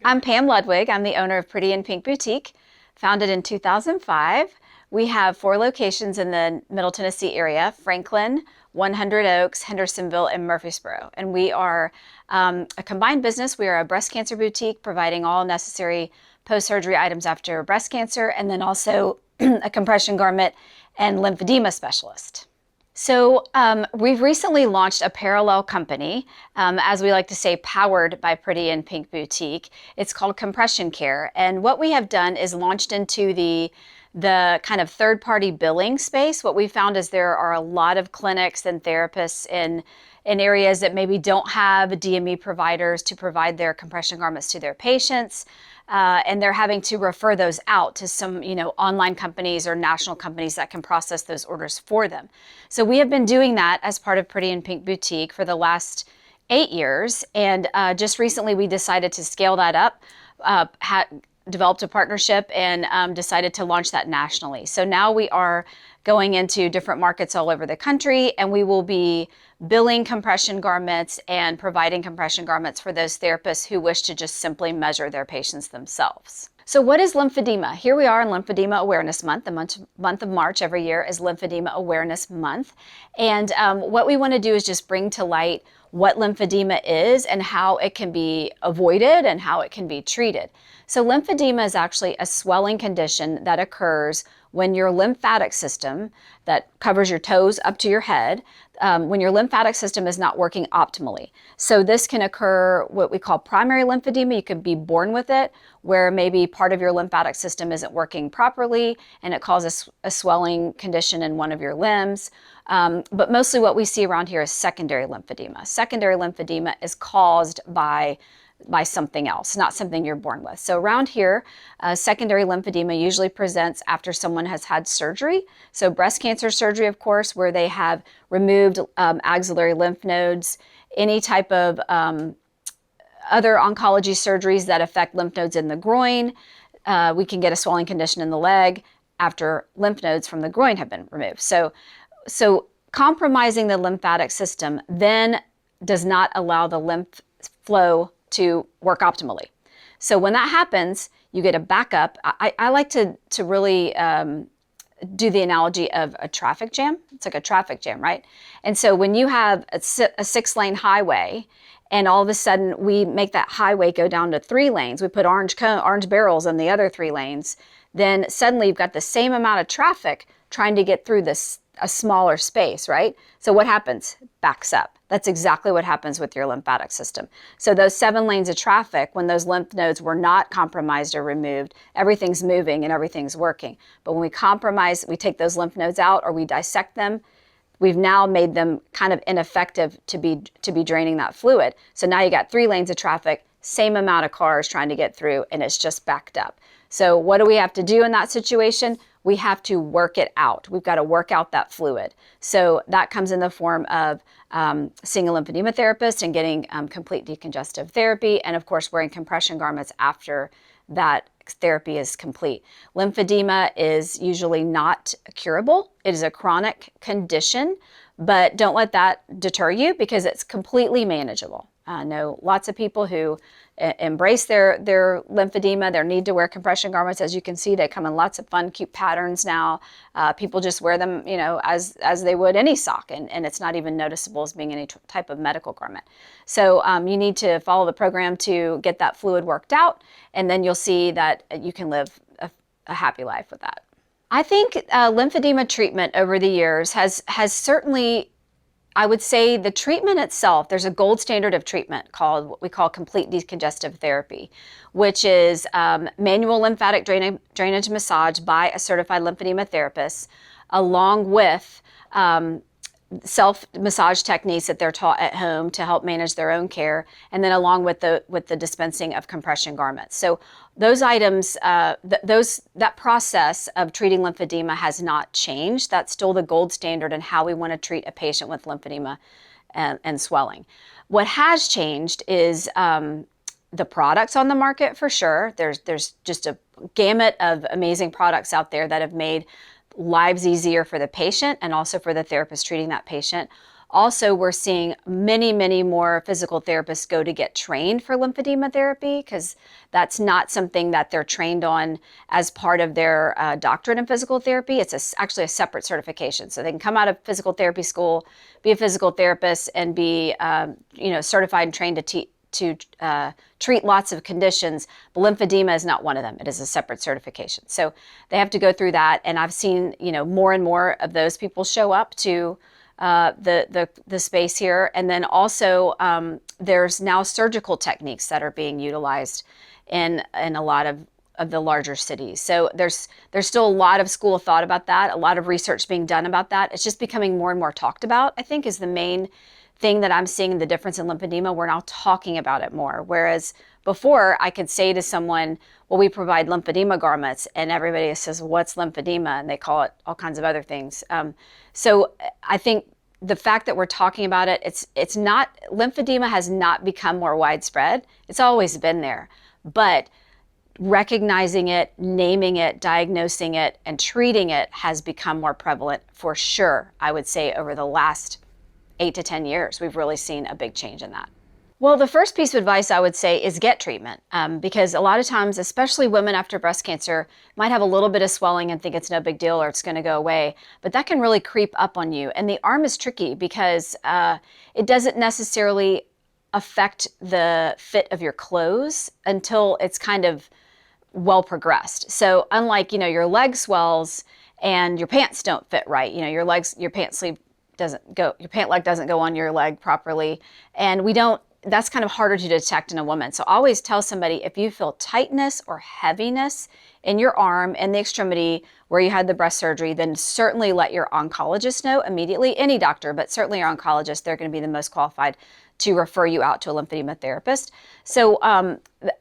I'm Pam Ludwig. I'm the owner of Pretty in Pink Boutique, founded in 2005. We have 4 locations in the Middle Tennessee area: Franklin, 100 Oaks, Hendersonville, and Murfreesboro. And we are a combined business. We are a breast cancer boutique providing all necessary post-surgery items after breast cancer, and then also a compression garment and lymphedema specialist. So we've recently launched a parallel company, as we like to say, powered by Pretty in Pink Boutique. It's called Compression Care. And what we have done is launched into the kind of third-party billing space. What we found is there are a lot of clinics and therapists in areas that maybe don't have DME providers to provide their compression garments to their patients. And they're having to refer those out to some, online companies or national companies that can process those orders for them. So we have been doing that as part of Pretty in Pink Boutique for the last 8 years. And just recently we decided to scale that up, developed a partnership and decided to launch that nationally. So now we are going into different markets all over the country, and we will be billing compression garments and providing compression garments for those therapists who wish to just simply measure their patients themselves. So what is lymphedema? Here we are in Lymphedema Awareness Month. The month of March every year is Lymphedema Awareness Month. And what we want to do is just bring to light what lymphedema is and how it can be avoided and how it can be treated. So lymphedema is actually a swelling condition that occurs when your lymphatic system, that covers your toes up to your head, when your lymphatic system is not working optimally. So this can occur what we call primary lymphedema. You could be born with it, where maybe part of your lymphatic system isn't working properly and it causes a swelling condition in one of your limbs. But mostly what we see around here is secondary lymphedema. Secondary lymphedema is caused by something else, not something you're born with. So around here, secondary lymphedema usually presents after someone has had surgery. So breast cancer surgery, of course, where they have removed axillary lymph nodes, any type of other oncology surgeries that affect lymph nodes in the groin. We can get a swelling condition in the leg after lymph nodes from the groin have been removed. So compromising the lymphatic system then does not allow the lymph flow to work optimally. So when that happens, you get a backup. I like to really do the analogy of a traffic jam. It's like a traffic jam, right? And so when you have a 6-lane highway and all of a sudden we make that highway go down to 3 lanes, we put orange barrels in the other 3 lanes, then suddenly you've got the same amount of traffic trying to get through a smaller space, right? So what happens? Backs up. That's exactly what happens with your lymphatic system. So those 7 lanes of traffic, when those lymph nodes were not compromised or removed, everything's moving and everything's working. But when we compromise, we take those lymph nodes out or we dissect them, we've now made them kind of ineffective to be draining that fluid. So now you got 3 lanes of traffic, same amount of cars trying to get through, and it's just backed up. So what do we have to do in that situation? We have to work it out. We've got to work out that fluid. So that comes in the form of seeing a lymphedema therapist and getting complete decongestive therapy, and of course wearing compression garments after that therapy is complete. Lymphedema is usually not curable. It is a chronic condition, but don't let that deter you because it's completely manageable. I know lots of people who embrace their lymphedema, their need to wear compression garments. As you can see, they come in lots of fun, cute patterns now. People just wear them, as they would any sock, and it's not even noticeable as being any type of medical garment. So you need to follow the program to get that fluid worked out, and then you'll see that you can live a happy life with that. I think lymphedema treatment over the years has certainly, I would say the treatment itself, there's a gold standard of treatment called what we call complete decongestive therapy, which is manual lymphatic drainage massage by a certified lymphedema therapist, along with self-massage techniques that they're taught at home to help manage their own care, and then along with the dispensing of compression garments. So those items, that process of treating lymphedema has not changed. That's still the gold standard in how we want to treat a patient with lymphedema and swelling. What has changed is the products on the market, for sure. There's just a gamut of amazing products out there that have made lives easier for the patient and also for the therapist treating that patient. Also, we're seeing many, many more physical therapists go to get trained for lymphedema therapy, because that's not something that they're trained on as part of their doctorate in physical therapy. It's actually a separate certification. So they can come out of physical therapy school, be a physical therapist, and be certified and trained to treat lots of conditions, but lymphedema is not one of them. It is a separate certification. So they have to go through that, and I've seen more and more of those people show up to the space here. And then also there's now surgical techniques that are being utilized in a lot of the larger cities. So there's still a lot of school of thought about that, a lot of research being done about that. It's just becoming more and more talked about, I think, is the main thing that I'm seeing the difference in lymphedema. We're now talking about it more. Whereas before, I could say to someone, well, we provide lymphedema garments, and everybody says, what's lymphedema? And they call it all kinds of other things. So I think the fact that we're talking about it, it's not, lymphedema has not become more widespread. It's always been there. But recognizing it, naming it, diagnosing it, and treating it has become more prevalent for sure. I would say over the last 8 to 10 years, we've really seen a big change in that. Well, the first piece of advice I would say is get treatment, because a lot of times, especially women after breast cancer, might have a little bit of swelling and think it's no big deal or it's going to go away, but that can really creep up on you. And the arm is tricky because it doesn't necessarily affect the fit of your clothes until it's kind of well progressed. So unlike, your leg swells and your pants don't fit right, your pant sleeve doesn't go, your pant leg doesn't go on your leg properly. And that's kind of harder to detect in a woman. So I always tell somebody, if you feel tightness or heaviness in your arm and the extremity where you had the breast surgery, then certainly let your oncologist know immediately. Any doctor, but certainly your oncologist, they're going to be the most qualified to refer you out to a lymphedema therapist. So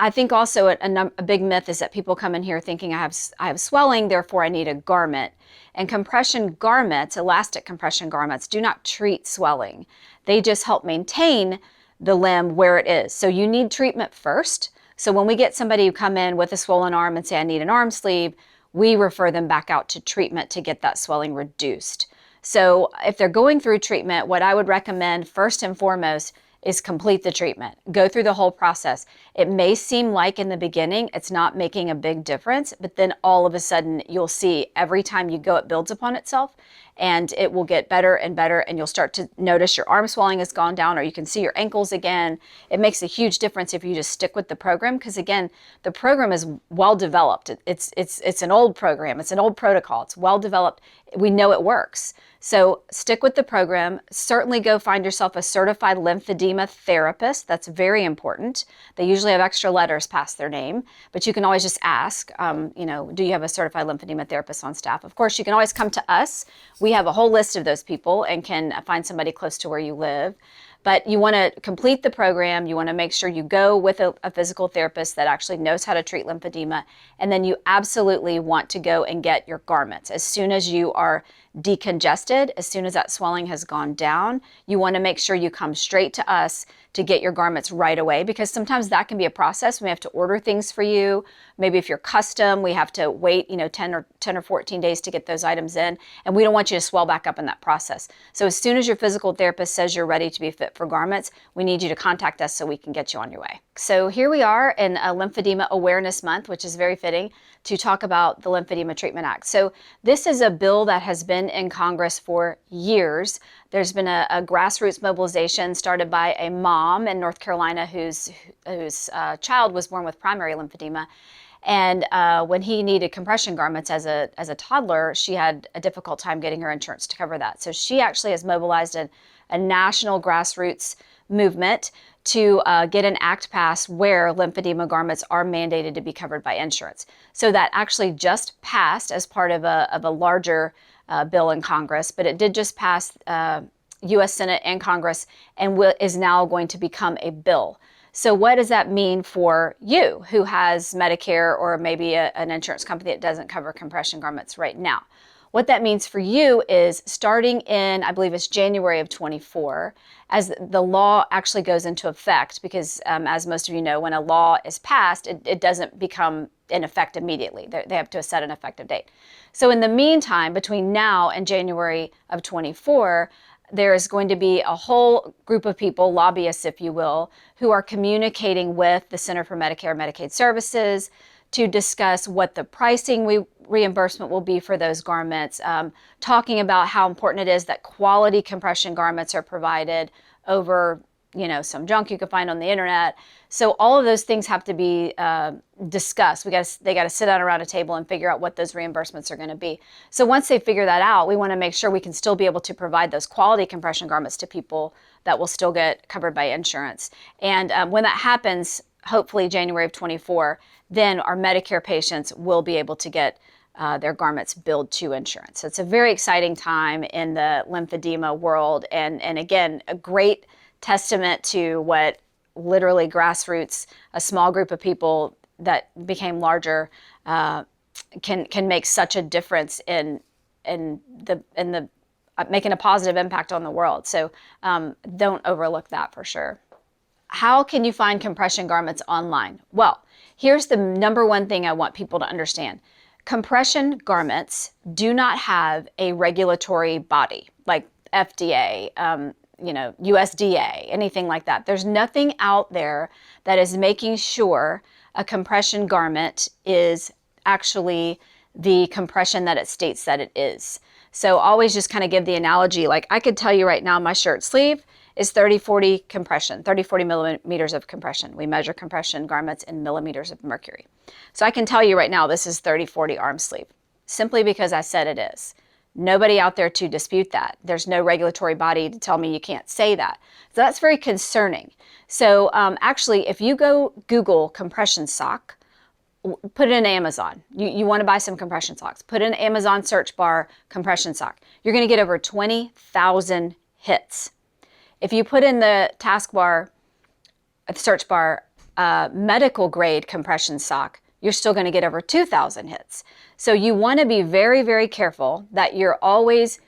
I think also a big myth is that people come in here thinking I have swelling, therefore I need a garment. And compression garments, elastic compression garments, do not treat swelling. They just help maintain the limb where it is. So you need treatment first. So when we get somebody who come in with a swollen arm and say, I need an arm sleeve, we refer them back out to treatment to get that swelling reduced. So if they're going through treatment, what I would recommend first and foremost is complete the treatment. Go through the whole process. It may seem like in the beginning it's not making a big difference, but then all of a sudden you'll see every time you go, it builds upon itself, and it will get better and better, and you'll start to notice your arm swelling has gone down, or you can see your ankles again. It makes a huge difference if you just stick with the program, because again, the program is well developed. It's an old program. It's an old protocol. It's well developed. We know it works. So stick with the program. Certainly go find yourself a certified lymphedema therapist. That's very important. They usually have extra letters past their name, but you can always just ask, do you have a certified lymphedema therapist on staff? Of course, you can always come to us. We have a whole list of those people and can find somebody close to where you live. But you want to complete the program. You want to make sure you go with a physical therapist that actually knows how to treat lymphedema. And then you absolutely want to go and get your garments. As soon as you are decongested, as soon as that swelling has gone down, you want to make sure you come straight to us to get your garments right away, because sometimes that can be a process. We have to order things for you. Maybe if you're custom, we have to wait, 10 or 14 days to get those items in, and we don't want you to swell back up in that process. So as soon as your physical therapist says you're ready to be fit for garments, we need you to contact us so we can get you on your way. So here we are in a Lymphedema Awareness Month, which is very fitting to talk about the Lymphedema Treatment Act. So this is a bill that has been in Congress for years. There's been a grassroots mobilization started by a mom in North Carolina whose child was born with primary lymphedema. And when he needed compression garments as a toddler, she had a difficult time getting her insurance to cover that. So she actually has mobilized a national grassroots movement to get an act passed where lymphedema garments are mandated to be covered by insurance. So that actually just passed as part of a larger bill in Congress, but it did just pass U.S. Senate and Congress and is now going to become a bill. So what does that mean for you who has Medicare or maybe an insurance company that doesn't cover compression garments right now? What that means for you is starting in, I believe it's January of 24, as the law actually goes into effect, because as most of you know, when a law is passed, it doesn't become in effect immediately. They have to set an effective date. So in the meantime, between now and January of 24, there is going to be a whole group of people, lobbyists, if you will, who are communicating with the Center for Medicare and Medicaid Services to discuss what the pricing reimbursement will be for those garments, talking about how important it is that quality compression garments are provided over, some junk you can find on the internet. So all of those things have to be discussed. They got to sit down around a table and figure out what those reimbursements are going to be. So once they figure that out, we want to make sure we can still be able to provide those quality compression garments to people that will still get covered by insurance. And when that happens, hopefully January of 24, then our Medicare patients will be able to get their garments billed to insurance. So it's a very exciting time in the lymphedema world, and again, a great testament to what literally grassroots, a small group of people that became larger, can make such a difference in the making a positive impact on the world. So don't overlook that for sure. How can you find compression garments online? Well, here's the number one thing I want people to understand. Compression garments do not have a regulatory body like FDA, USDA, anything like that. There's nothing out there that is making sure a compression garment is actually the compression that it states that it is. So always just kind of give the analogy, like I could tell you right now my shirt sleeve is 30-40 compression, 30-40 millimeters of compression. We measure compression garments in millimeters of mercury. So I can tell you right now this is 30-40 arm sleeve, simply because I said it is. Nobody out there to dispute that. There's no regulatory body to tell me you can't say that. So that's very concerning. So actually, if you go Google compression sock, put it in Amazon. You want to buy some compression socks. Put in Amazon search bar compression sock. You're going to get over 20,000 hits. If you put in the taskbar, the search bar, medical grade compression sock, you're still going to get over 2,000 hits. So you want to be very, very careful that you're always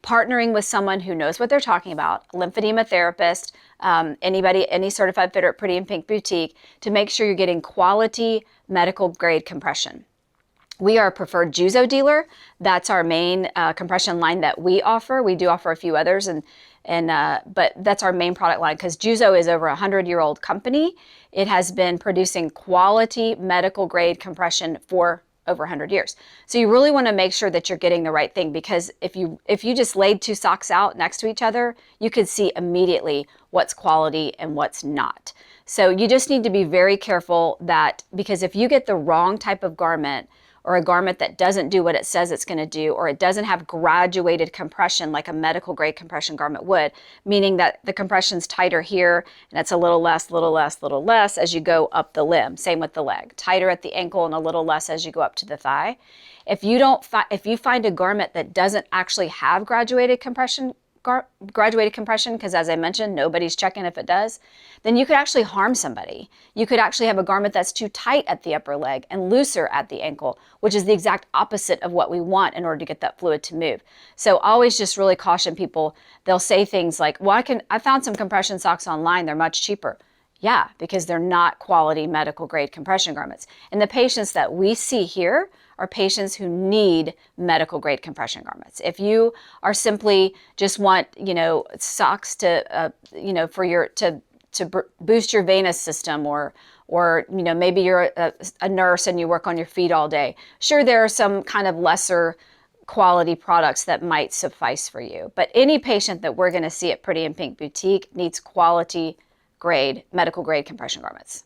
partnering with someone who knows what they're talking about, a lymphedema therapist, any certified fitter at Pretty in Pink Boutique, to make sure you're getting quality medical grade compression. We are a preferred Juzo dealer. That's our main compression line that we offer. We do offer a few others, but that's our main product line because Juzo is over 100-year-old company. It has been producing quality medical grade compression for over 100 years. So you really want to make sure that you're getting the right thing, because if you just laid two socks out next to each other, you could see immediately what's quality and what's not. So you just need to be very careful that, because if you get the wrong type of garment, or a garment that doesn't do what it says it's going to do, or it doesn't have graduated compression like a medical grade compression garment would, meaning that the compression's tighter here and it's a little less, little less, little less as you go up the limb. Same with the leg. Tighter at the ankle and a little less as you go up to the thigh. If you find a garment that doesn't actually have graduated compression, because as I mentioned, nobody's checking if it does, then you could actually harm somebody. You could actually have a garment that's too tight at the upper leg and looser at the ankle, which is the exact opposite of what we want in order to get that fluid to move. So always just really caution people. They'll say things like, well, I found some compression socks online, they're much cheaper. Yeah, because they're not quality medical grade compression garments. And the patients that we see here are patients who need medical grade compression garments. If you are simply just want, socks to, to boost your venous system, or maybe you're a nurse and you work on your feet all day. Sure, there are some kind of lesser quality products that might suffice for you. But any patient that we're going to see at Pretty in Pink Boutique needs quality grade, medical grade compression garments.